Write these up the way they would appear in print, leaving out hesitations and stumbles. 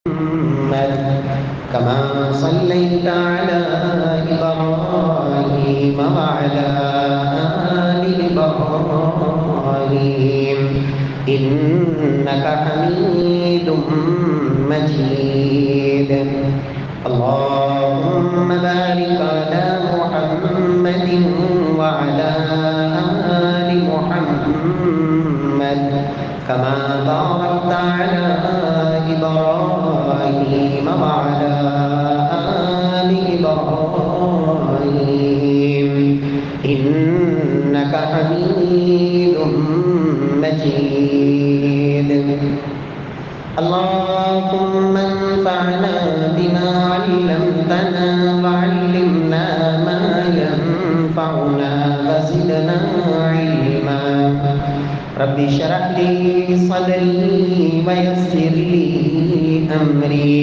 محمد كما صليت على إبراهيم وعلى آل إبراهيم إنك حميد مجيد. اللهم بارك على محمد وعلى آل محمد كما باركت على إبراهيم وعلى آل إبراهيم إنك حميد مجيد. اللهم انفعنا بما علمتنا وعلمنا ما ينفعنا وزدنا علما. رب اشرح لي صدري ويسر لي أمري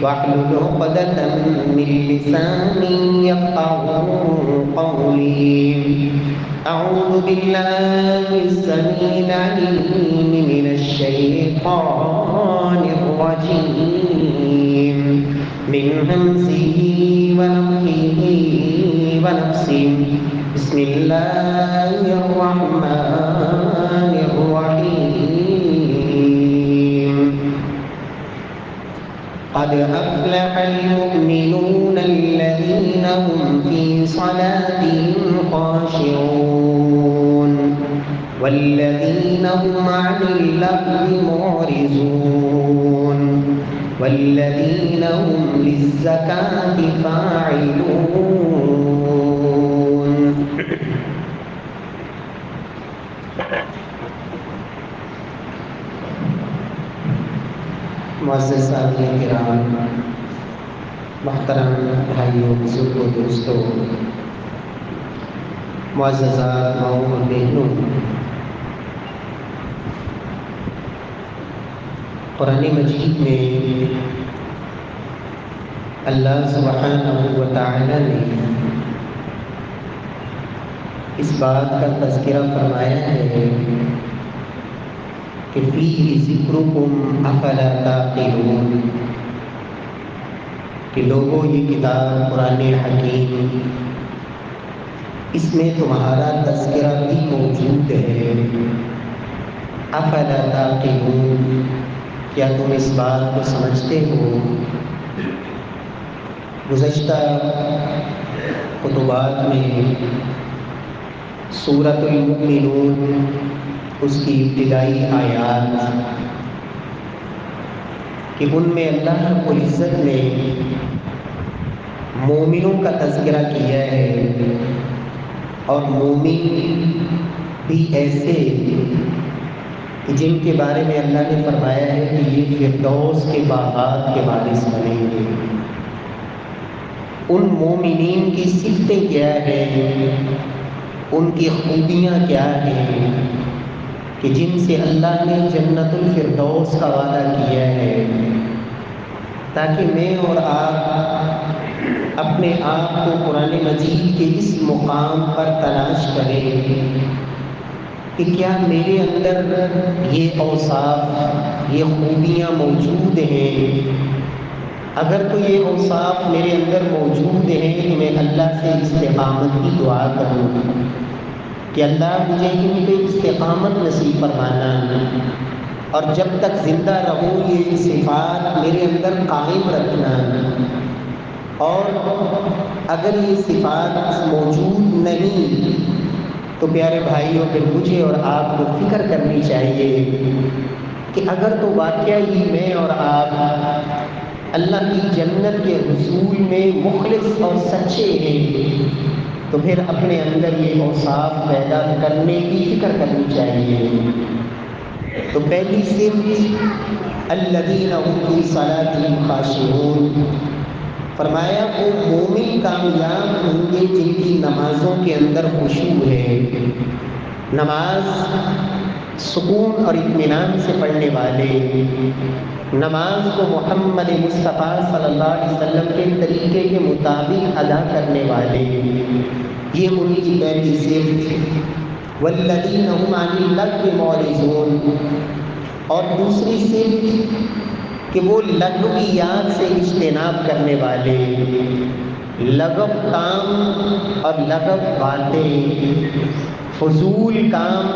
واحلل عقدة من لساني يفقهوا قولي. أعوذ بالله السميع العليم من الشيطان الرجيم من همزه ونفخه ونفسه. بسم الله الرحمن الرحيم. قد أفلح المؤمنون الذين هم في صلاتهم خاشعون والذين هم عن اللغو معرضون والذين هم للزكاة فاعلون. معزز سامعین کرام، محترم بھائیوں، بزرگوں، دوستوں، معززات ماؤں اور بہنوں، قرآن مجید میں اللہ سبحانہ و تعالی نے اس بات کا تذکرہ فرمایا ہے کہ فیہ ذکرکم افلا تعقلون، کہ لوگوں یہ کتاب قرآن حکیم، اس میں تمہارا تذکرہ بھی موجود ہے. افلا تعقلون، کیا تم اس بات کو سمجھتے ہو؟ گزشتہ خطبات میں سورۃ المؤمنون، اس کی ابتدائی آیات، کہ ان میں اللہ رب العزت نے مومنوں کا تذکرہ کیا ہے، اور مومن بھی ایسے جن کے بارے میں اللہ نے فرمایا ہے کہ یہ فردوس کے باغات کے وارث بنیں گے. ان مومنین کی صفتیں کیا ہیں، ان کی خوبیاں کیا ہیں کہ جن سے اللہ نے جنت الفردوس کا وعدہ کیا ہے، تاکہ میں اور آپ اپنے آپ کو قرآن مجید کے اس مقام پر تلاش کریں کہ کیا میرے اندر یہ اوصاف، یہ خوبیاں موجود ہیں. اگر تو یہ اوصاف میرے اندر موجود ہیں تو میں اللہ سے استقامت کی دعا کروں کہ اللہ مجھے ان پہ استقامت نصیب فرمانا، اور جب تک زندہ رہوں یہ صفات میرے اندر قائم رکھنا. اور اگر یہ صفات موجود نہیں تو پیارے بھائیوں، پھر مجھے اور آپ کو فکر کرنی چاہیے کہ اگر تو واقعہ ہی میں اور آپ اللہ کی جنت کے حصول میں مخلص اور سچے ہیں تو پھر اپنے اندر یہ اوصاف پیدا کرنے کی فکر کرنی چاہیے. تو پہلی صفت الذین هم فی صلاتهم خاشعون، فرمایا وہ مومن کامیاب ہوں گے جن کی نمازوں کے اندر خشوع ہے. نماز سکون اور اطمینان سے پڑھنے والے، نماز کو محمد مصطفیٰ صلی اللہ علیہ وسلم کے طریقے کے مطابق ادا کرنے والے، یہ ان کی پہلی صفت. والذین هم عن اللغو معرضون، اور دوسری صفت کہ وہ لغویات سے اجتناب کرنے والے، لغو کام اور لغو باتیں، فضول کام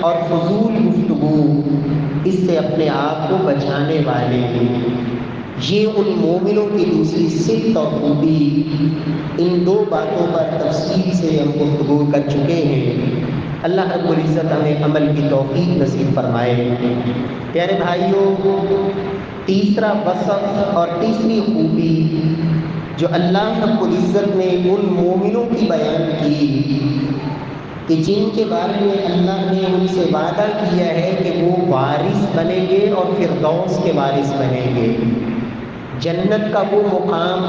اور فضول گفتگو، اس سے اپنے آپ کو بچانے والے، یہ ان مومنوں کی دوسری صفت اور خوبی۔ ان دو باتوں پر تفصیل سے ہم گفتگو کر چکے ہیں۔ اللہ رب العزت ہمیں عمل کی توفیق نصیب فرمائے۔ پیارے بھائیوں، تیسرا وصف اور تیسری خوبی جو اللہ رب العزت نے ان مومنوں کی بیان کی کہ جن کے بارے میں اللہ نے ان سے وعدہ کیا ہے کہ وہ وارث بنیں گے اور فردوس کے وارث بنیں گے، جنت کا وہ مقام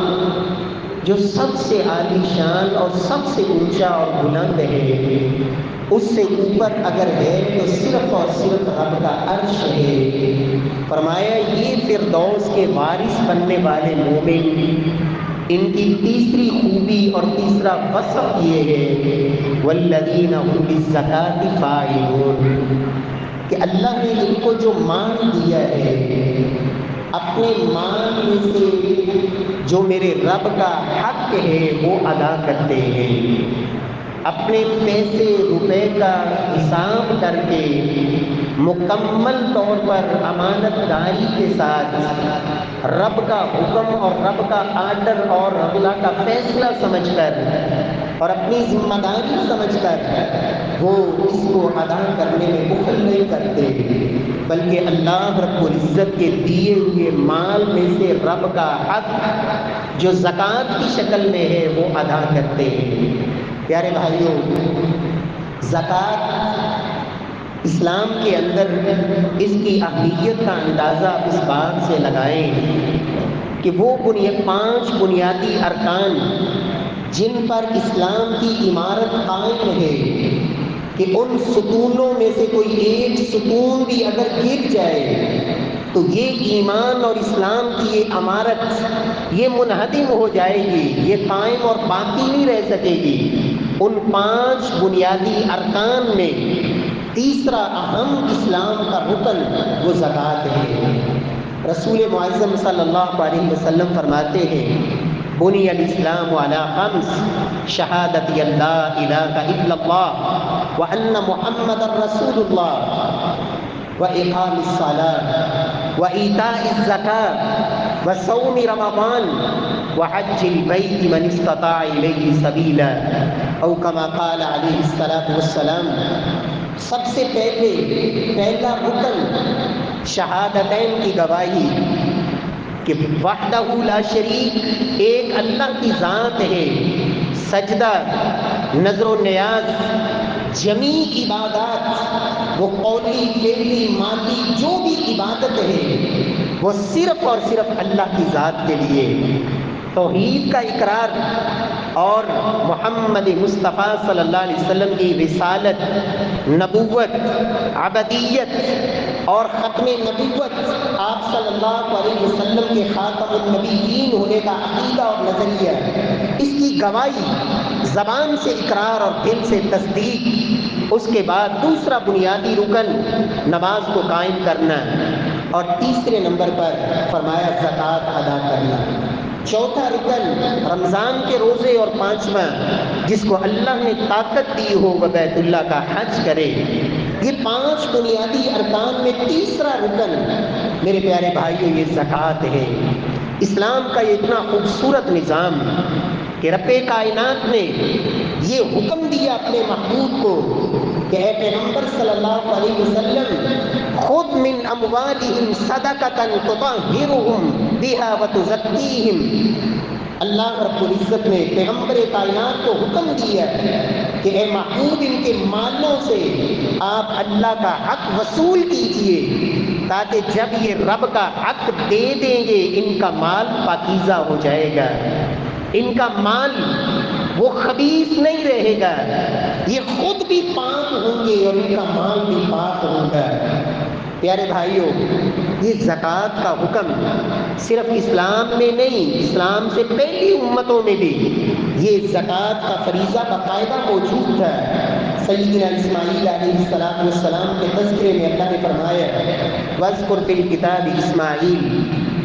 جو سب سے عالی شان اور سب سے اونچا اور بلند ہے، اس سے اوپر اگر ہے تو صرف اور صرف رب کا عرش ہے۔ فرمایا یہ فردوس کے وارث بننے والے مومن، ان کی تیسری خوبی اور تیسرا وصف یہ ہے والذین هم بالزکاۃ فاعلون، کہ اللہ نے ان کو جو مال دیا ہے، اپنے مال میں سے جو میرے رب کا حق ہے وہ ادا کرتے ہیں، اپنے پیسے روپے کا حساب کر کے مکمل طور پر امانت داری کے ساتھ رب کا حکم اور رب کا آرڈر اور اللہ کا فیصلہ سمجھ کر اور اپنی ذمہ داری سمجھ کر وہ اس کو ادا کرنے میں بخل نہیں کرتے، بلکہ اللہ رب العزت کے دیے ہوئے مال میں سے رب کا حق جو زکوٰۃ کی شکل میں ہے وہ ادا کرتے ہیں۔ پیارے بھائیوں، زکوٰۃ اسلام کے اندر اس کی اہمیت کا اندازہ اس بات سے لگائیں کہ وہ 5 بنیادی ارکان جن پر اسلام کی عمارت قائم ہے، کہ ان ستونوں میں سے کوئی ایک ستون بھی اگر گر جائے تو یہ ایمان اور اسلام کی یہ عمارت یہ منہدم ہو جائے گی، یہ قائم اور باقی نہیں رہ سکے گی۔ ان 5 بنیادی ارکان میں تیسرا اہم اسلام کا رکن وہ زکوٰۃ ہے۔ رسول معظم صلی اللہ علیہ وسلم فرماتے ہیں بنی الاسلام علی 5 شہادت لا الہ الا اللہ وان محمد رسول اللہ وإقام الصلاة وإيتاء الزكاة وصوم رمضان وحج البيت من استطاع إليه سبيلا أو كما قال عليه الصلاة والسلام۔ سب سے پہلا رکن شہادتین کی گواہی کہ وحدہ لا شریک، ایک اللہ کی ذات ہے، سجدہ، نظر و نیاز، جمیع عبادات، وہ قولی فعلی مادی جو بھی عبادت ہے وہ صرف اور صرف اللہ کی ذات کے لیے، توحید کا اقرار اور محمد مصطفیٰ صلی اللہ علیہ وسلم کی رسالت، نبوت، عبدیت اور ختم نبوت، آپ صلی اللہ علیہ وسلم کے خاتم النبیین ہونے کا عقیدہ اور نظریہ، اس کی گواہی، زبان سے اقرار اور دل سے تصدیق۔ اس کے بعد دوسرا بنیادی رکن نماز کو قائم کرنا، اور تیسرے نمبر پر فرمایا زکوٰۃ ادا کرنا۔ چوتھا رکن رمضان کے روزے، اور 5واں جس کو اللہ نے طاقت دی ہو وہ بیت اللہ کا حج کرے۔ یہ 5 بنیادی ارکان میں تیسرا رکن میرے پیارے بھائیوں یہ زکوٰۃ ہے۔ اسلام کا یہ اتنا خوبصورت نظام کہ رب کائنات نے یہ حکم دیا اپنے محبوب کو کہ اے پیغمبر صلی اللہ علیہ وسلم خذ من اموالہم صدقۃ تطہرہم بہا وتزکیہم۔ اللہ رب العزت نے پیغمبر کائنات کو حکم دیا کہ اے محبوب ان کے مالوں سے آپ اللہ کا حق وصول کیجئے، تاکہ جب یہ رب کا حق دے دیں گے ان کا مال پاکیزہ ہو جائے گا، ان کا مال وہ خبیث نہیں رہے گا، یہ خود بھی پاک ہوں گے اور ان کا مال بھی پاک ہوگا۔ پیارے بھائیوں، یہ زکوٰۃ کا حکم صرف اسلام میں نہیں، اسلام سے پہلی امتوں میں بھی یہ زکوٰۃ کا فریضہ باقاعدہ موجود تھا۔ سیدنا اسماعیل علیہ السلام کے تذکرے میں اللہ نے فرمایا وَاذْكُرْ فِي الْكِتَابِ اسماعیل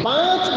5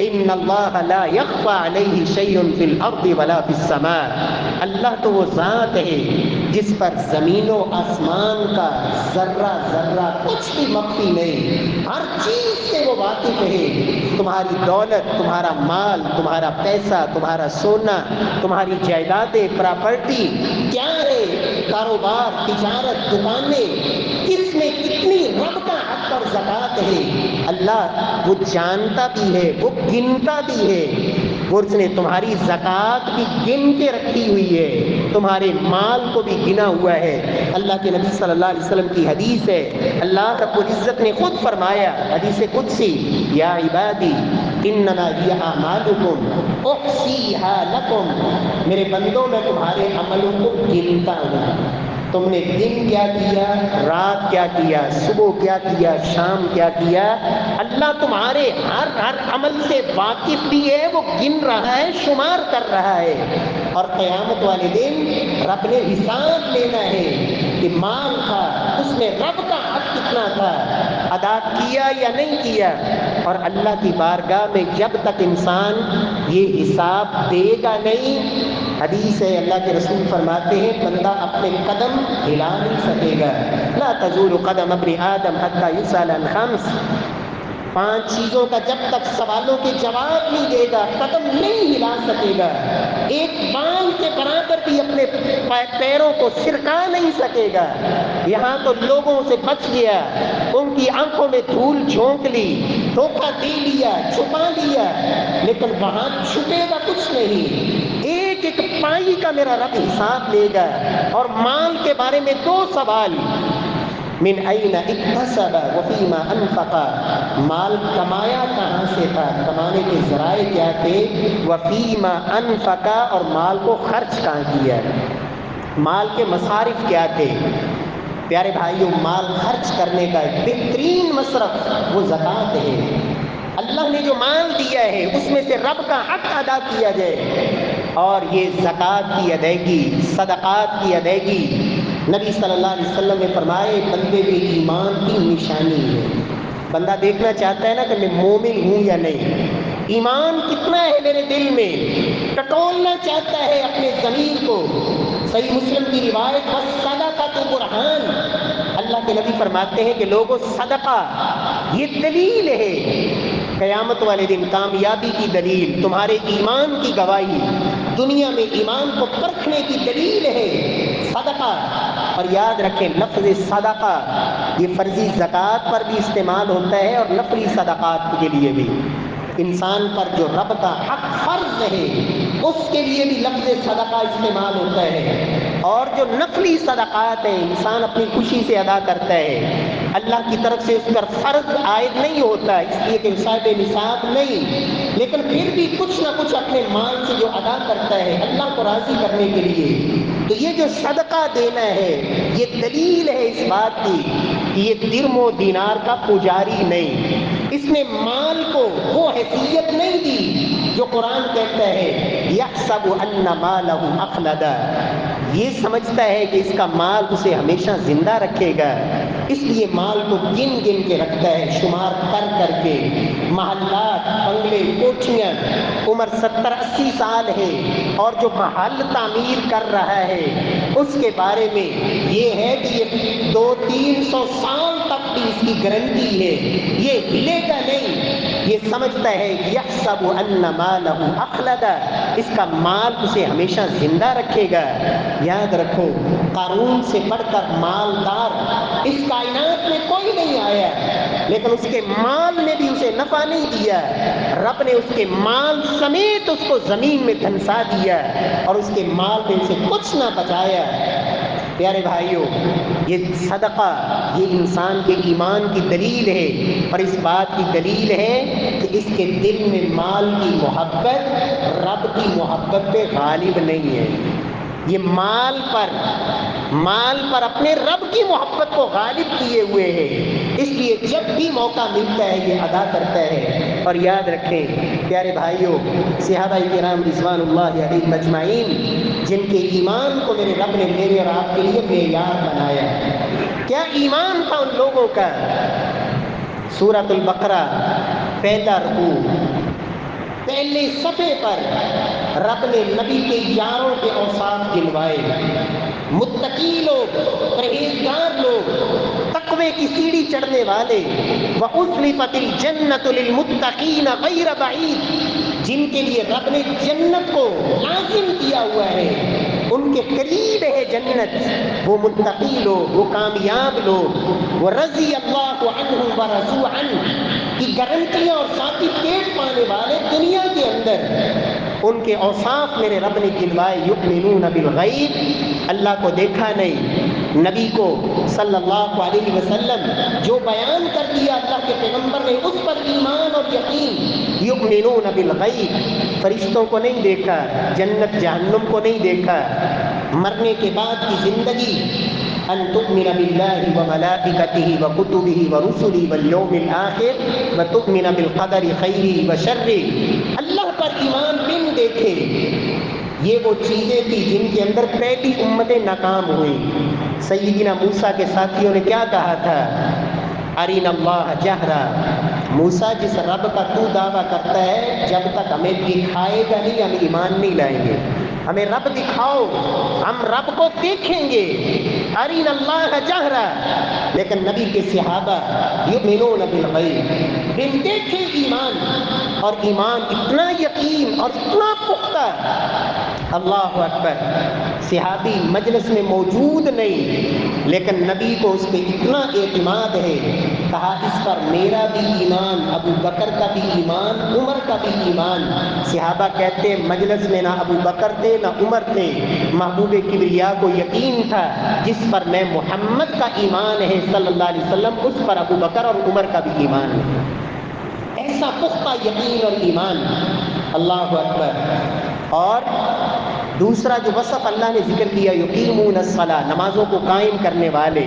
ان اللہ لا یخفی علیہ شیء فی الارض ولا فی السماء، اللہ تو وہ ذات ہے جس پر زمین و آسمان کا ذرہ ذرہ کچھ بھی مخفی نہیں، ہر چیز سے وہ واقف ہے۔ تمہاری دولت، تمہارا مال، تمہارا پیسہ، تمہارا سونا، تمہاری جائیدادیں، پراپرٹی کیا ہے، کاروبار، تجارت، دکانیں، کس میں کتنی رب کا حق اور زکوٰۃ ہے، اللہ وہ جانتا بھی ہے، وہ گنتا بھی ہے۔ اور اس نے تمہاری زکوٰۃ بھی گن کے رکھی ہوئی ہے، تمہارے مال کو بھی گنا ہوا ہے۔ اللہ کے نبی صلی اللہ علیہ وسلم کی حدیث ہے، اللہ رب العزت نے خود فرمایا، حدیث قدسی، یا عبادی انما ہی اعمالکم احصیھا لکم، میرے بندوں میں تمہارے عملوں کو گنتا ہوں، تم نے دن کیا کیا، رات کیا کیا، صبح کیا کیا، شام کیا کیا، اللہ تمہارے ہر عمل سے واقف بھی ہے، وہ گن رہا ہے، شمار کر رہا ہے۔ اور قیامت والے دن رب نے حساب لینا ہے کہ مال تھا، اس میں رب کا حق کتنا تھا، ادا کیا یا نہیں کیا۔ اور اللہ کی بارگاہ میں جب تک انسان یہ حساب دے گا نہیں، حدیث ہے، اللہ کے رسول فرماتے ہیں بندہ اپنے قدم ہلا نہیں سکے گا، لا تزول قدم ابن آدم حتی یسأل عن خمس، 5 چیزوں کا جب تک سوالوں کے جواب نہیں دے گا قدم نہیں ہلا سکے گا، ایک بال کے برابر بھی اپنے پیروں کو سرکا نہیں سکے گا۔ یہاں تو لوگوں سے بچ گیا، ان کی آنکھوں میں دھول جھونک لی، دھوکہ دے لیا، چھپا لیا، لیکن وہاں چھپے گا کچھ نہیں، ایک ایک پائی کا میرا رب حساب لے گا۔ اور مال کے بارے میں 2 سوال، من این اکتسب وفیما انفق، مال کمایا کہاں سے تھا، کمانے کے ذرائع کیا تھے، وفیما انفق، اور مال کو خرچ کہاں کیا، مال کے مصارف کیا تھے۔ پیارے بھائیوں، مال خرچ کرنے کا بہترین مصرف وہ زکوٰۃ ہے۔ اللہ نے جو مال دیا ہے اس میں سے رب کا حق ادا کیا جائے، اور یہ زکوٰۃ کی ادائیگی، صدقات کی ادائیگی، نبی صلی اللہ علیہ وسلم نے فرمائے بندے کے ایمان کی نشانی ہے۔ بندہ دیکھنا چاہتا ہے نا کہ میں مومن ہوں یا نہیں، ایمان کتنا ہے میرے دل میں، ٹٹولنا چاہتا ہے اپنے ضمیر کو۔ صحیح مسلم کی روایت، والصدقۃ برہان، اللہ کے نبی فرماتے ہیں کہ لوگوں، صدقہ یہ دلیل ہے، قیامت والے دن کامیابی کی دلیل، تمہارے ایمان کی گواہی، دنیا میں ایمان کو پرکھنے کی دلیل ہے صدقہ۔ اور یاد رکھیں لفظ صدقہ یہ فرضی زکوٰۃ پر بھی استعمال ہوتا ہے اور نفلی صدقات کے لیے بھی، انسان پر جو رب کا حق فرض ہے اس کے لیے بھی لفظ صدقہ استعمال ہوتا ہے، اور جو نفلی صدقات ہیں انسان اپنی خوشی سے ادا کرتا ہے، اللہ کی طرف سے اس پر فرض عائد نہیں ہوتا اس لیے کہ صاحب نصاب نہیں، لیکن پھر بھی کچھ نہ کچھ اپنے مال سے جو ادا کرتا ہے اللہ کو راضی کرنے کے لیے، تو یہ جو صدقہ دینا ہے یہ دلیل ہے اس بات کی کہ یہ درم و دینار کا پجاری نہیں، اس نے مال کو وہ حیثیت نہیں دی جو قرآن کہتا ہے یحسب ان مالہ اخلدا، یہ سمجھتا ہے کہ اس کا مال اسے ہمیشہ زندہ رکھے گا، اس لیے مال کو گن گن کے رکھتا ہے، شمار کر کر کے۔ محلات، بنگلے، کوٹھیاں، عمر 70-80 سال ہے اور جو محل تعمیر کر رہا ہے اس کے بارے میں یہ ہے کہ یہ 200-300 سال تک بھی اس کی گارنٹی ہے، یہ ہلے گا نہیں، یہ سمجھتا ہے یحسب ان مالہ اخلدا، اس کا مال اسے ہمیشہ زندہ رکھے گا۔ یاد رکھو قارون سے بڑھ کر مالدار اس کائنات میں کوئی نہیں آیا، لیکن اس کے مال نے بھی اسے نفع نہیں دیا، رب نے اس کے مال سمیت اس کو زمین میں دھنسا دیا اور اس کے مال میں اسے کچھ نہ بچایا۔ پیارے بھائیوں، یہ صدقہ یہ انسان کے ایمان کی دلیل ہے، اور اس بات کی دلیل ہے کہ اس کے دل میں مال کی محبت رب کی محبت پہ غالب نہیں ہے، یہ مال پر اپنے رب کی محبت کو غالب کیے ہوئے ہے، اس لیے جب بھی موقع ملتا ہے یہ ادا کرتا ہے۔ اور یاد رکھیں پیارے بھائیوں، صحابہ کرام رضوان اللہ علیہم اجمعین جن کے ایمان کو میرے رب نے میرے اور آپ کے لیے معیار بنایا، کیا ایمان تھا ان لوگوں کا۔ سورۃ البقرہ پہلا رکوع، پہلے صفحے پر رب نے نبی کے یاروں کے اوصاف گنوائے. متقی لوگ، پرہیزگار لوگ، تقوی کی سیڑھی چڑھنے والے. وَأُزْلِفَتِ الْجَنَّةُ لِلْمُتَّقِينَ غَيْرَ بَعِيدٍ، جن کے لیے رب نے جنت کو لازم کیا ہوا ہے، ان کے قریب ہے جنت. وہ متقی لوگ، وہ کامیاب لوگ. وَرَضِيَ اللَّهُ عَنْهُمْ وَرَضُوا عَنْهُ کی گارنٹیاں اور سرٹیفکیٹ پانے والے دنیا کے اندر ان کے اوصاف میرے رب نے گنوائے. یؤمنون بالغیب، اللہ کو دیکھا نہیں، نبی کو صلی اللہ علیہ وسلم جو بیان کر دیا اللہ کے پیغمبر نے اس پر ایمان اور یقین. یؤمنون بالغیب، فرشتوں کو نہیں دیکھا، جنت جہنم کو نہیں دیکھا، مرنے کے بعد کی زندگی. ان تؤمن باللہ وملائکتہ وکتبہ ورسلہ والیوم الآخر وتؤمن بالقدر خیرہ وشرہ. اللہ پر ایمان بن دیکھے. یہ وہ چیزیں تھی جن کے اندر پہلی امتیں ناکام ہوئی. سیدنا موسیٰ کے ساتھیوں نے کیا کہا تھا؟ ارین اللہ جہرا. موسیٰ جس رب کا تو دعویٰ کرتا ہے، جب تک ہمیں دکھائے گا نہیں ہم ایمان نہیں لائیں گے. ہمیں رب دکھاؤ، ہم رب کو دیکھیں گے. ارین اللہ جہرا. لیکن نبی کے صحابہ یؤمنون بالغیب، بن دیکھے ایمان، اور ایمان اتنا یقین اور اتنا پختہ. اللہ اکبر. صحابی مجلس میں موجود نہیں لیکن نبی کو اس پہ اتنا اعتماد ہے، کہا اس پر میرا بھی ایمان، ابو بکر کا بھی ایمان، عمر کا بھی ایمان. صحابہ کہتے ہیں مجلس میں نہ ابو بکر تھے نہ عمر تھے، محبوب کبریا کو یقین تھا جس پر میں محمد کا ایمان ہے صلی اللہ علیہ وسلم، اس پر ابو بکر اور عمر کا بھی ایمان ہے. ایسا پختہ یقین اور ایمان. اللہ اکبر. اور دوسرا جو وصف اللہ نے ذکر کیا، یقیمون الصلاۃ، نمازوں کو قائم کرنے والے.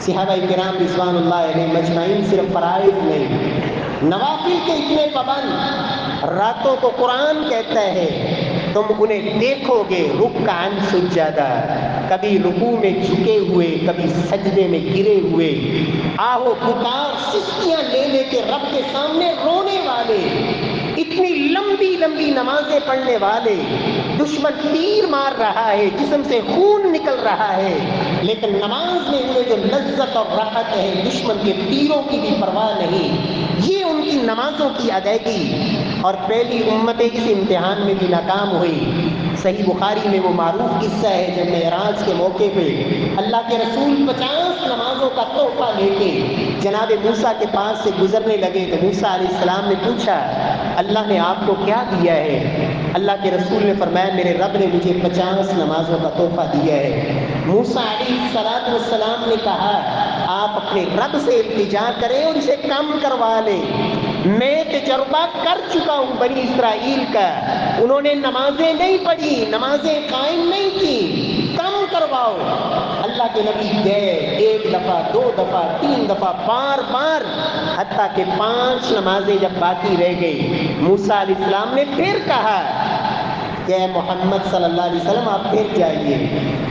صحابہ کرام رضوان اللہ علیہ مجمعین صرف فرائض نہیں، نوافل کے اتنے پابند. راتوں کو قرآن کہتا ہے تم انہیں دیکھو گے رکعاً سجدہ، کبھی رکوع میں جھکے ہوئے، کبھی سجدے میں گرے ہوئے، آہو پکار سستیاں لے لے کے رب کے سامنے رونے والے. اتنی لمبی لمبی نمازیں پڑھنے والے. دشمن تیر مار رہا ہے، جسم سے خون نکل رہا ہے، لیکن نماز میں انہیں جو لذت اور راحت ہے، دشمن کے تیروں کی بھی پرواہ نہیں. یہ ان کی نمازوں کی ادائیگی. اور پہلی امتیں اس امتحان میں بھی ناکام ہوئی. صحیح بخاری میں وہ معروف قصہ ہے جب معراج کے موقع پہ اللہ کے رسول 50 نمازوں کا تحفہ لے کے جناب موسیٰ کے پاس سے گزرنے لگے تو موسیٰ علیہ السلام نے پوچھا اللہ نے آپ کو کیا دیا ہے؟ اللہ کے رسول نے فرمایا میرے رب نے مجھے 50 نمازوں کا تحفہ دیا ہے. موسیٰ علیہ السلام نے کہا آپ اپنے رب سے التجا کریں اور اسے کم کروا لیں. میں تجربہ کر چکا ہوں بنی اسرائیل کا، انہوں نے نمازیں نہیں پڑھی، نمازیں قائم نہیں کی، کم کرواؤ. اللہ کے نبی گئے 1 دفعہ 2 دفعہ 3 دفعہ بار بار، حتیٰ کہ 5 نمازیں جب باقی رہ گئی موسیٰ علیہ السلام نے پھر کہا کہ اے محمد صلی اللہ علیہ وسلم آپ پھر جائیے.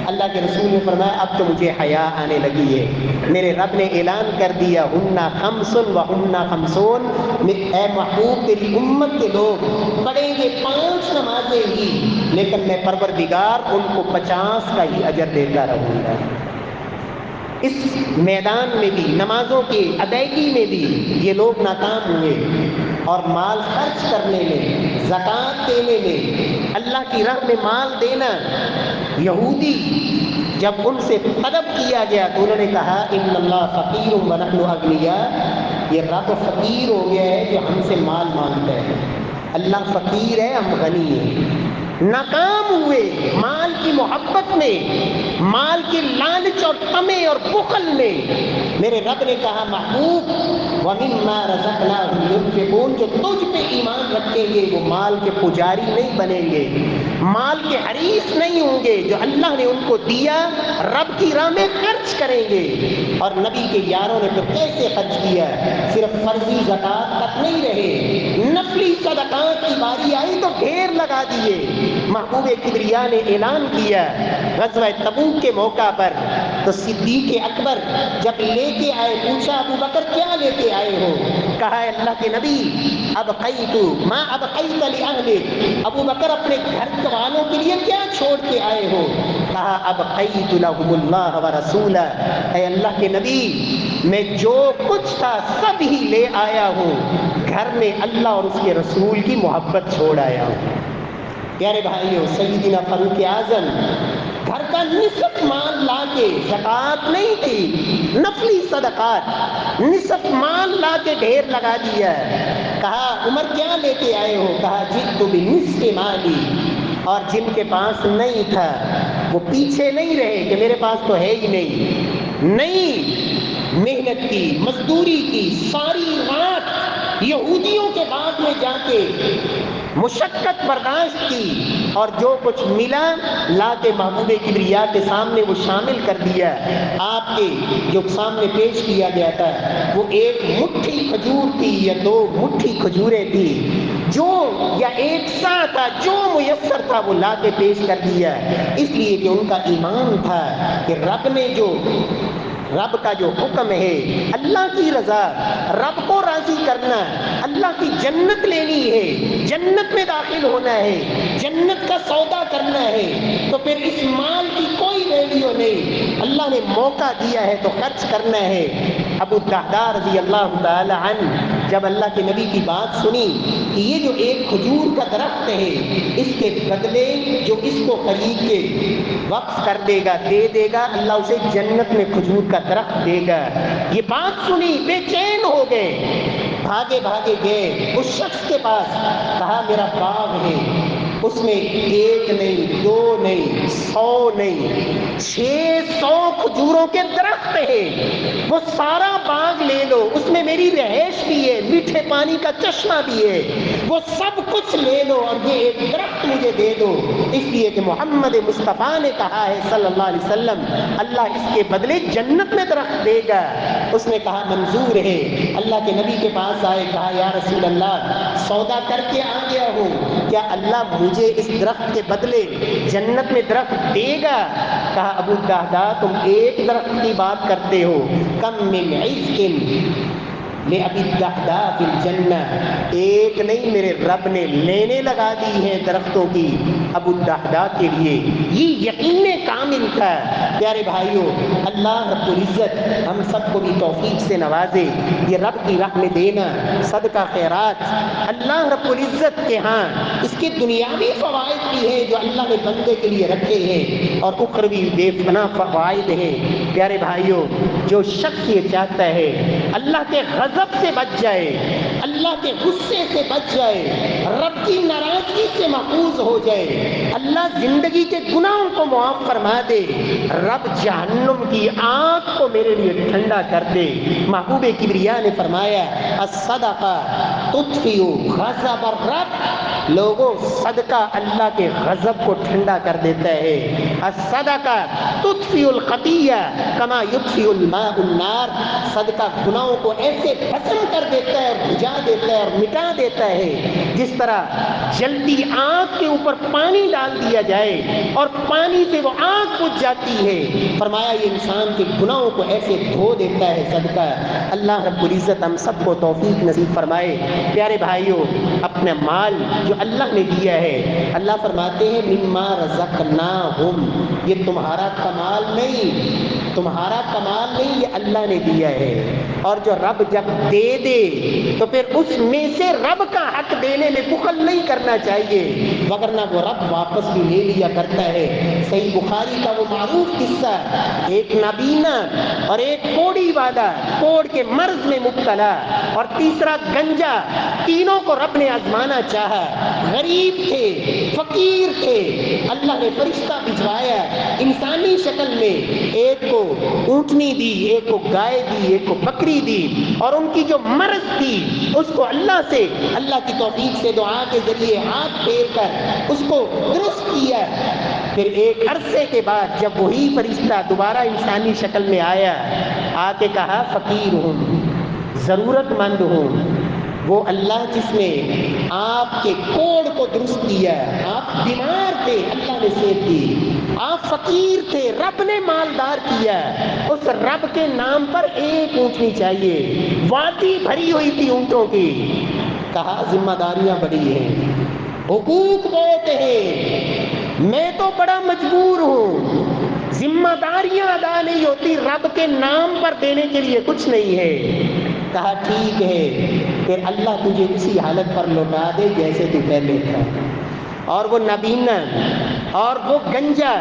اللہ کے رسول نے فرمایا اب تو مجھے حیا آنے لگی ہے. میرے رب نے اعلان کر دیا ہنہ خمس و ہنہ خمسون، اے محبوب تیری امت کے لوگ پڑھیں گے 5 نمازیں ہی، لیکن میں پروردگار ان کو 50 کا ہی اجر دیتا رہوں گا. اس میدان میں بھی، نمازوں کی ادائیگی میں بھی یہ لوگ ناکام ہوئے. اور مال خرچ کرنے میں، زکوٰۃ دینے میں، اللہ کی راہ میں مال دینا. یہودی جب ان سے طلب کیا گیا تو انہوں نے کہا ان اللہ فقیر و نحن اغنیاء، یہ رب فقیر ہو گیا ہے جو ہم سے مال مانگتا ہے. اللہ فقیر ہے، ہم غنی ہیں. ناکام ہوئے مال کی محبت میں، مال کی لالچ اور طمع اور بخل میں. میرے رب نے کہا محبوب وَمِمَّا رَزَقْنَاهُمْ يُنْفِقُونَ، جو تجھ پہ ایمان رکھیں گے وہ مال کے پجاری نہیں بنیں گے، مال کے حریص نہیں ہوں گے. جو اللہ نے ان کو دیا رب کی راہ میں خرچ کریں گے. اور نبی کے یاروں نے تو کیسے خرچ کیا، صرف فرضی زکوٰۃ تک نہیں رہے، نفلی صدقات کی باری آئی تو ڈھیر لگا دیے. محبوب کبریا نے اعلان کیا غزوہ تبوک کے موقع پر، تو صدیق اکبر جب لے کے آئے پوچھا ابو بکر کیا لے کے آئے ہو؟ کہا ہے اللہ کے نبی ابقیت ما ابقیت لأہلک، ابو بکر اپنے گھر والوں کے لیے کیا چھوڑ کے آئے ہو؟ کہا ابقیت لهم اللہ ورسولہ، اے اللہ کے نبی میں جو کچھ تھا سب ہی لے آیا ہوں، گھر میں اللہ اور اس کے رسول کی محبت چھوڑ آیا ہوں۔ پیارے بھائیو، سیدنا فاروق اعظم گھر کا نصف مال لا کے، زکوٰۃ نہیں تھی، نفلی صدقات، نصف مال لا کے ڈھیر لگا دیا۔ کہا عمر کیا لے کے آئے ہو؟ کہا جئت بنصف مالی، اور جن کے پاس نہیں تھا وہ پیچھے نہیں رہے کہ میرے پاس تو ہے ہی نہیں، محنت کی، مزدوری کی، ساری رات یہودیوں کے باغ میں جا کے مشقت برداشت کی، اور جو کچھ ملا لا کے محبوب کبریا کے سامنے وہ شامل کر دیا۔ آپ کے جو سامنے پیش کیا گیا تھا وہ ایک مٹھی کھجور تھی یا 2 مٹھی کھجوریں تھی، جو یا ایک سا تھا، جو میسر تھا وہ لا کے پیش کر دیا، اس لیے کہ ان کا ایمان تھا کہ رب کا جو حکم ہے، اللہ کی رضا، رب کو راضی کرنا، اللہ کی جنت لینی ہے، جنت میں داخل ہونا ہے، جنت کا سودا کرنا ہے، تو پھر اس مال کی کوئی ویلیو نہیں، اللہ نے موقع دیا ہے تو خرچ کرنا ہے۔ ابو الدرداء رضی اللہ تعالی عنہ جب اللہ کے نبی کی بات سنی کہ یہ جو ایک کھجور کا درخت ہے، اس کے بدلے جو اس کو خرید کے وقف کر دے گا، دے دے گا، اللہ اسے جنت میں کھجور کا درخت دے گا، یہ بات سنی بے چین ہو گئے، بھاگے بھاگے گئے اس شخص کے پاس، کہا میرا باغ ہے، اس میں 1 نہیں 2 نہیں 100 نہیں 600 کھجوروں کے درخت ہے، وہ سارا باغ لے لو، اس میں میری رہائش بھی ہے، میٹھے پانی کا چشمہ بھی ہے، وہ سب کچھ لے لو اور یہ ایک درخت مجھے دے دو، اس لیے کہ محمد مصطفیٰ نے کہا ہے صلی اللہ علیہ وسلم اللہ اس کے بدلے جنت میں درخت دے گا۔ اس نے کہا منظور ہے، اللہ کے نبی کے پاس آئے، کہا یا رسول اللہ سودا کر کے آ گیا ہوں، کیا اللہ مجھے اس درخت کے بدلے جنت میں درخت دے گا؟ کہا ابو الدرداء تم ایک درخت کی بات کرتے ہو، کم من عزق لأبی الدرداء فی الجنہ، ایک نہیں میرے رب نے لینے لگا دی ہے درختوں کی ابو الدرداء کے لیے، یہ یقین کامل تھا۔ پیارے بھائیوں، اللہ رب العزت ہم سب کو بھی توفیق سے نوازے، یہ رب کی راہ میں دینا، صدقہ خیرات اللہ رب العزت کے ہاں اس کے دنیاوی فوائد بھی ہیں جو اللہ نے بندے کے لیے رکھے ہیں، اور اخروی بے پناہ فوائد ہیں۔ پیارے بھائیوں، جو شخص یہ چاہتا ہے اللہ کے غضب سے بچ جائے، اللہ کے غصے سے بچ جائے، رب کی ناراضگی سے محفوظ ہو جائے، اللہ زندگی کے گناہوں کو معاف فرما دے، رب جہنم کی آگ کو میرے لیے ٹھنڈا کر دے۔ محبوب کبریا نے فرمایا الصدقہ تطفئ غضب الرب، لوگوں صدقہ اللہ کے غضب کو ٹھنڈا کر دیتا ہے۔ الصدقہ تطفئ الخطیہ کما یطفئ الماء النار، صدقہ گناہوں کو ایسے بھسم کر دیتا ہے اور بجھا دیتا ہے اور مٹا دیتا ہے، جس طرح جلتی آگ کے اوپر پانی ڈال دیا جائے اور پانی سے وہ آگ بجھ جاتی ہے۔ فرمایا یہ انسان کے گناہوں کو ایسے دھو دیتا ہے صدقہ۔ اللہ رب العزت ہم سب کو توفیق نصیب فرمائے۔ پیارے بھائیوں، اپنا مال جو اللہ نے دیا ہے، اللہ فرماتے ہیں مما رزقناہم، یہ تمہارا کمال نہیں، تمہارا کمال نہیں، یہ اللہ نے دیا ہے، اور جو رب جب دے دے تو پھر اس میں سے رب کا حق دینے میں بخل نہیں کرنا چاہیے، وگرنہ وہ رب واپس بھی لے لیا کرتا ہے۔ صحیح بخاری کا وہ معروف قصہ، ایک نابینا اور ایک کوڑی والا، کوڑ کے مرض میں مبتلا، اور تیسرا گنجا، تینوں کو رب نے آزمانا چاہا، غریب تھے، فقیر تھے، اللہ نے فرشتہ بھجوایا انسانی شکل میں، ایک کو اونٹنی دی، ایک کو گائے دی، ایک کو بکری دی، اور ان کی جو مرض تھی اس کو اللہ سے، اللہ کی توفیق سے دعا کے ذریعے ہاتھ پھیر کر اس کو درست کیا۔ پھر ایک عرصے کے بعد جب وہی فرشتہ دوبارہ انسانی شکل میں آیا، آ کے کہا فقیر ہوں، ضرورت مند ہوں، وہ اللہ جس نے آپ کے کوڑ کو درست کیا. آپ بیمار تھے, اللہ نے صحت دی. آپ فقیر تھے, رب نے مالدار کیا. اس رب کے نام پر ایک اونٹنی چاہیے. وادی بھری ہوئی تھی اونٹوں کی. کہا ذمہ داریاں بڑی ہیں, حقوق بہت ہیں, میں تو بڑا مجبور ہوں, ذمہ داریاں ادا نہیں ہوتی, رب کے نام پر دینے کے لیے کچھ نہیں ہے. کہا ٹھیک ہے, پھر اللہ تجھے اسی حالت پر لوٹا دے جیسے تو پہلے تھا. اور وہ نبینا اور وہ گنجا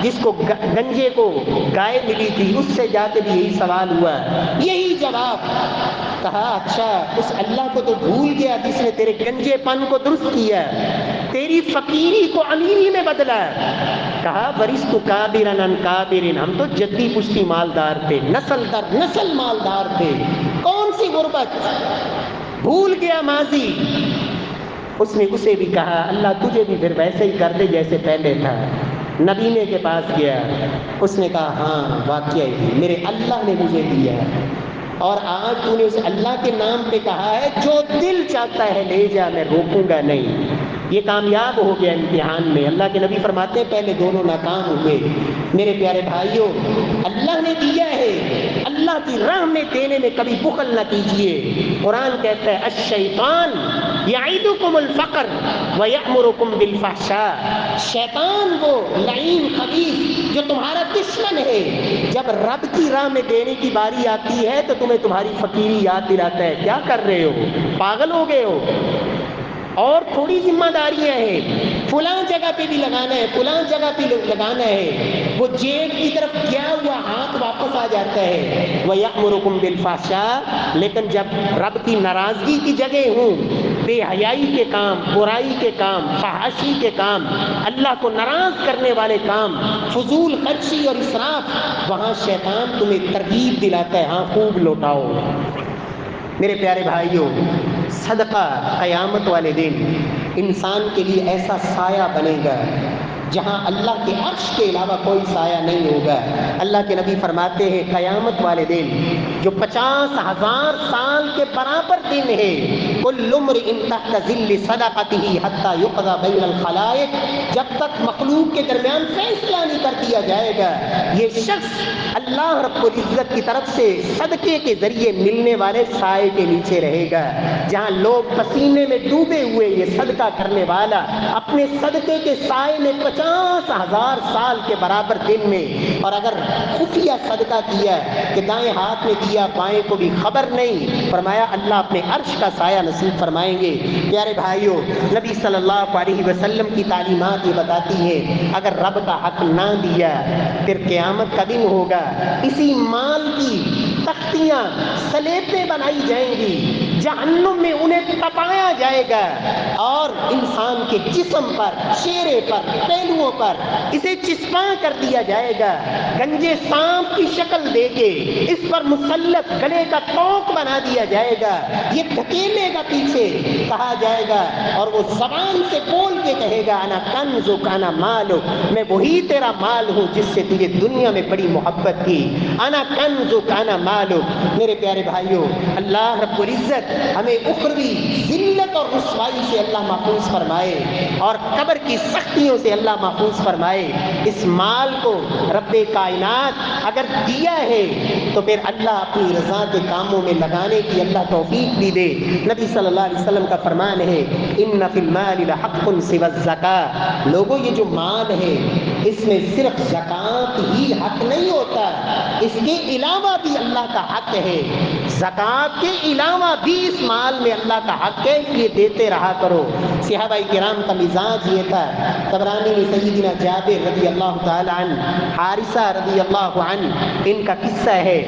جس کو گنجے کو گائے ملی تھی, اس سے جا کے بھی یہی سوال ہوا, یہی جواب. کہا اچھا, اس اللہ کو تو بھول گیا جس نے تیرے گنجے پن کو درست کیا, تیری فقیری کو امیری میں بدلا. کہا ورثت کابرن عن کابرن, ہم تو جدی پشتی مالدار تھے, نسل در نسل مالدار تھے, کون سی غربت, بھول گیا ماضی. اس نے اسے بھی کہا اللہ تجھے بھی پھر ویسے ہی کر دے جیسے پہلے تھا. نبینے کے پاس گیا, اس نے کہا ہاں واقعی میرے اللہ نے مجھے دیا, اور آج تو نے اس اللہ کے نام پہ کہا ہے جو دل چاہتا ہے لے جا, میں روکوں گا نہیں. یہ کامیاب ہو گیا امتحان میں. اللہ کے نبی فرماتے ہیں پہلے دونوں ناکام ہوئے. میرے پیارے بھائیوں, اللہ نے دیا ہے, اللہ کی راہ میں دینے میں کبھی بخل نہ کیجیے. قرآن کہتا ہے الشیطان یعیدکم الفقر ویأمرکم بالفحشاء, شیطان وہ لعین خبیث جو تمہارا دشمن ہے, جب رب کی راہ میں دینے کی باری آتی ہے تو تمہیں تمہاری فقیری یاد دلاتا ہے. کیا کر رہے ہو, پاگل ہو گئے ہو, اور تھوڑی ذمہ داریاں ہیں, فلاں جگہ پہ بھی لگانا ہے, فلاں جگہ پہ لگانا ہے. وہ جیب کی طرف گیا ہوا ہاتھ واپس آ جاتا ہے. وَيَأْمُرُكُمْ بِالْفَحْشَاءِ, لیکن جب رب کی ناراضگی کی جگہ ہوں, بے حیائی کے کام, برائی کے کام, فحاشی کے کام, اللہ کو ناراض کرنے والے کام, فضول خرچی اور اسراف, وہاں شیطان تمہیں ترغیب دلاتا ہے ہاں خوب لوٹاؤ. میرے پیارے بھائیوں, صدقہ قیامت والے دن انسان کے لیے ایسا سایہ بنے گا جہاں اللہ کے عرش کے علاوہ کوئی سایہ نہیں ہوگا. اللہ کے نبی فرماتے ہیں قیامت والے دن جو 50,000 سال کے برابر دن ہے, کل امرئ تحت ظل صدقته حتى يقضى بین الخلائق, جب تک مخلوق کے درمیان فیصلہ نہیں کر دیا جائے گا, یہ شخص اللہ رب العزت کی طرف سے صدقے کے ذریعے ملنے والے سائے کے نیچے رہے گا. جہاں لوگ پسینے میں ڈوبے ہوئے, یہ صدقہ کرنے والا اپنے صدقے کے سائے میں 50,000 سال کے برابر دن میں, اور اگر خفیہ صدقہ کیا کہ دائیں ہاتھ میں دیا بائیں کو بھی خبر نہیں, فرمایا اللہ اپنے عرش کا سایہ نصیب فرمائیں گے. پیارے بھائیوں, نبی صلی اللہ علیہ وسلم کی تعلیمات یہ بتاتی ہے اگر رب کا حق نہ دیا پھر قیامت کا دن ہوگا, اسی مال کی تختیاں سلیبیں بنائی جائیں گی, جہنم میں انہیں تپایا جائے گا, اور انسان کے جسم پر, چہرے پر, پہلوؤں پر اسے چسپاں کر دیا جائے گا. گنجے سانپ کی شکل دے کے اس پر مسلط گلے کا توق بنا دیا جائے گا, یہ دھکیلے گا پیچھے, کہا جائے گا, اور وہ زبان سے بول کے کہے گا انا کنزک انا مالک, میں وہی تیرا مال ہوں جس سے تجھے دنیا میں بڑی محبت کی. انا کنزک انا مالک. میرے پیارے بھائیوں, اللہ رب العزت ہمیں اخروی ذلت اور رسوائی سے اللہ محفوظ فرمائے, اور قبر کی سختیوں سے اللہ محفوظ فرمائے. اس مال کو رب کائنات اگر دیا ہے تو پھر اللہ اپنی رضا کے کاموں میں لگانے کی اللہ توفیق بھی دے. نبی صلی اللہ علیہ وسلم کا فرمان ہے ان فی المال لحق سوى الزکاۃ, لوگوں یہ جو مال ہے اس میں صرف زکوٰۃ ہی حق نہیں ہوتا, اس کے علاوہ بھی اللہ کا حق ہے. زکوٰۃ کے علاوہ بھی اس مال میں اللہ کا حق ہے, اس لیے دیتے رہا کرو. صحابہ کرام کا مزاج یہ تھا. طبرانی میں سیدنا جابر رضی اللہ تعالی عنہ, حارثہ رضی اللہ عنہ, ان کا قصہ ہے.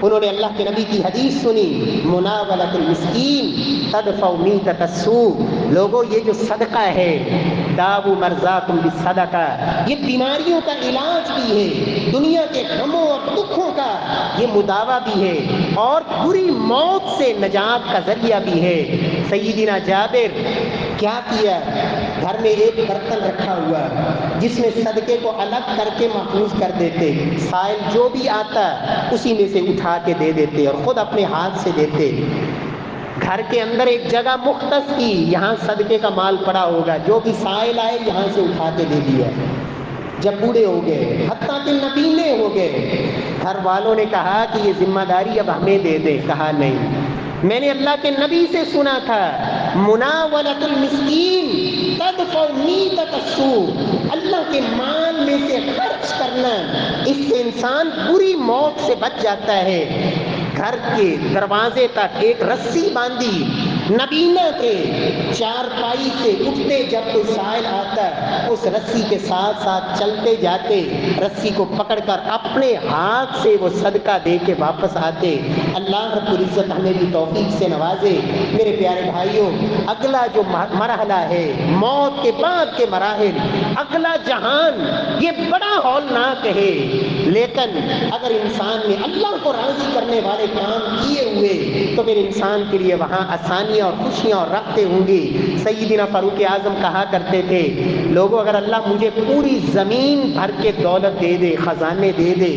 انہوں نے اللہ کے نبی کی حدیث سنی, مناولۃ المسکین تدفع میتۃ السوء, لوگوں یہ جو صدقہ ہے, داؤ مرضاکم بالصدقہ, یہ بیماریوں کا علاج بھی ہے, دنیا کے غموں اور دکھوں کا یہ مداوا بھی ہے, اور بری موت سے نجات کا ذریعہ بھی ہے. سیدنا جابر کیا کیا, گھر میں ایک برتن رکھا ہوا جس میں صدقے کو الگ کر کے محفوظ کر دیتے, سائل جو بھی آتا اسی میں سے اٹھا کے دے دیتے اور خود اپنے ہاتھ سے دیتے. گھر کے اندر ایک جگہ مختص کی، یہاں صدقے کا مال پڑا ہوگا، جو بھی سائل آئے یہاں سے اٹھا کے دے دیا۔ جب بوڑھے ہو گئے، حتیٰ کہ نبینے ہو گئے، گھر والوں نے کہا کہ یہ ذمہ داری اب ہمیں دے دے۔ کہا نہیں، میں نے اللہ کے نبی سے سنا تھا، مناولۃ المسکین تدفع میتۃ السوء، اللہ کے مال میں سے خرچ کرنا، اس سے انسان بری موت سے بچ جاتا ہے۔ گھر کے دروازے تک ایک رسی باندھی، نبینا تھے، چارپائی سے اٹھتے جب کوئی سائل آتا اس رسی کے ساتھ ساتھ چلتے جاتے، رسی کو پکڑ کر اپنے ہاتھ سے وہ صدقہ دے کے واپس آتے۔ اللہ رب العزت ہمیں بھی توفیق سے نوازے۔ میرے پیارے بھائیوں، اگلا جو مرحلہ ہے، موت کے بعد کے مراحل، اگلا جہان، یہ بڑا ہولناک ہے، لیکن اگر انسان نے اللہ کو راضی کرنے والے کام کیے ہوئے تو پھر انسان کے لیے وہاں آسانیاں اور خوشیاں اور راحتیں ہوں گی۔ سیدنا فاروق اعظم کہا کرتے تھے، لوگوں اگر اللہ مجھے پوری زمین بھر کے دولت دے دے، خزانے دے دے،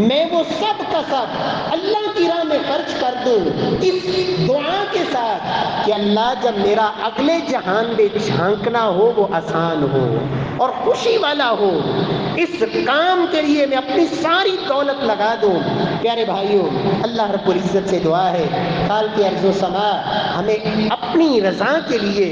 میں وہ سب کا سب اللہ کی راہ میں خرچ کر دوں، اس دعا کے ساتھ کہ اللہ جب میرا اگلے جہان میں جھانکنا ہو وہ آسان ہو اور خوشی والا ہو، اس کام کے لیے میں اپنی ساری دولت لگا دوں۔ پیارے بھائیوں، اللہ رب العزت سے دعا ہے، خالق ارض و سما ہمیں اپنی رضا کے لیے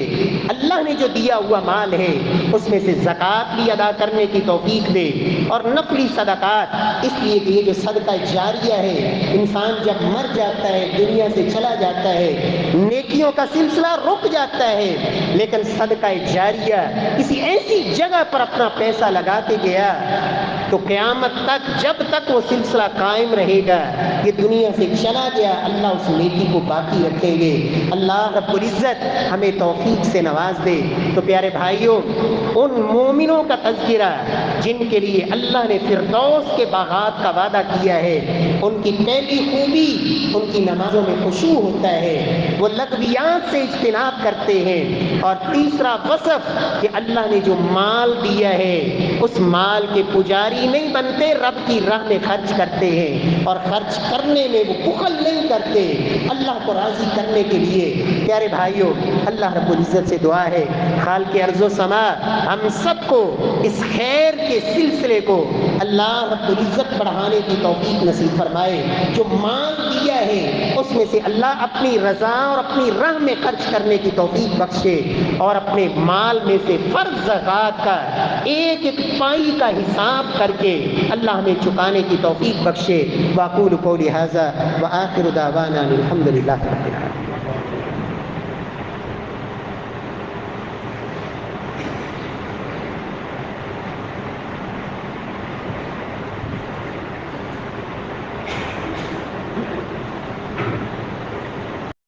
اللہ نے جو دیا ہوا مال ہے اس میں سے زکوٰۃ بھی ادا کرنے کی توفیق دے، اور نفلی صدقات، اس لیے کہ یہ جو صدقہ جاریہ ہے، انسان جب مر جاتا ہے، دنیا سے چلا جاتا ہے، نیکیوں کا سلسلہ رک جاتا ہے، لیکن صدقہ جاریہ کسی ایسی جگہ پر اپنا پیسہ لگا کے گیا تو قیامت تک جب تک وہ سلسلہ قائم رہے گا، یہ دنیا سے چلا گیا، اللہ اس نیکی کو باقی رکھیں گے۔ اللہ رب العزت ہمیں توفیق سے نواز دے۔ تو پیارے بھائیوں، ان مومنوں کا تذکرہ جن کے لیے اللہ نے فردوس کے باغات کا وعدہ کیا ہے، ان کی پہلی خوبی ان کی نمازوں میں خشوع ہوتا ہے، وہ لغویات سے اجتناب کرتے ہیں، اور تیسرا وصف کہ اللہ نے جو مال دیا ہے اس مال کے پجاری نہیں بنتے، رب کی راہ میں خرچ کرتے ہیں، اور خرچ کرنے میں وہ بخل نہیں کرتے، اللہ کو راضی کرنے کے لیے۔ پیارے بھائیوں، اللہ رب العزت سے دعا ہے، خالق ارض و سما ہم سب کو اس خیر کے سلسلے کو اللہ رب العزت بڑھانے کی توفیق نصیب فرمائے۔ جو مال دیا ہے اس میں سے اللہ اپنی رضا اور اپنی راہ میں خرچ کرنے کی توفیق بخشے، اور اپنے مال میں سے فرض زکوٰۃ کا ایک ایک پائی کا حساب کر کے اللہ ہمیں چکانے کی توفیق بخشے۔ واقول قولی ھذا وآخر دعوانا الحمد للہ رب العالمین۔